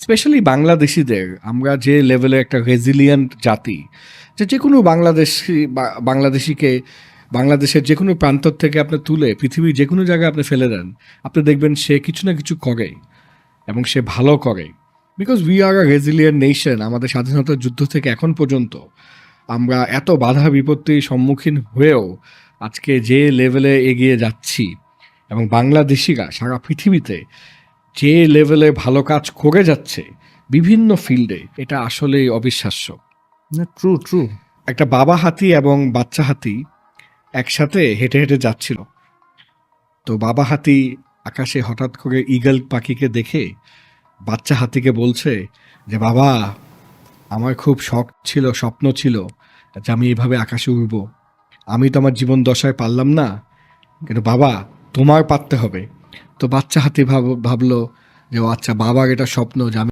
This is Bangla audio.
স্পেশালি বাংলাদেশীদের আমরা যে লেভেলে একটা রেজিলিয়েন্ট জাতি, যে কোনো বাংলাদেশিকে বাংলাদেশের যে কোনো প্রান্তর থেকে আপনি তুলে পৃথিবীর যে কোনো জায়গায় আপনি ফেলে দেন, আপনি দেখবেন সে কিছু না কিছু করে এবং সে ভালো করে। Because we are a resilient nation. আমাদের স্বাধীনতার যুদ্ধ থেকে এখন পর্যন্ত আমরা এত বাধা বিপত্তির সম্মুখীন হয়েও আজকে যে লেভেলে এগিয়ে যাচ্ছি, এবং বাংলাদেশিরা সারা পৃথিবীতে যে লেভেলে ভালো কাজ করে যাচ্ছে বিভিন্ন ফিল্ডে, এটা আসলেই অবিশ্বাস্য। না, ট্রু ট্রু। একটা বাবা হাতি এবং বাচ্চা হাতি একসাথে হেঁটে হেঁটে যাচ্ছিল। তো বাবা হাতি আকাশে হঠাৎ করে ঈগল পাখিকে দেখে বাচ্চা হাতিকে বলছে যে, বাবা, আমার খুব শখ ছিল, স্বপ্ন ছিল যে আমি এইভাবে আকাশে উড়ব। আমি তো আমার জীবন দশায় পারলাম না, কিন্তু বাবা, তোমার পারতে হবে। তো বাচ্চা হাতি ভাবলো যে, ও আচ্ছা, বাবার এটা স্বপ্ন যে আমি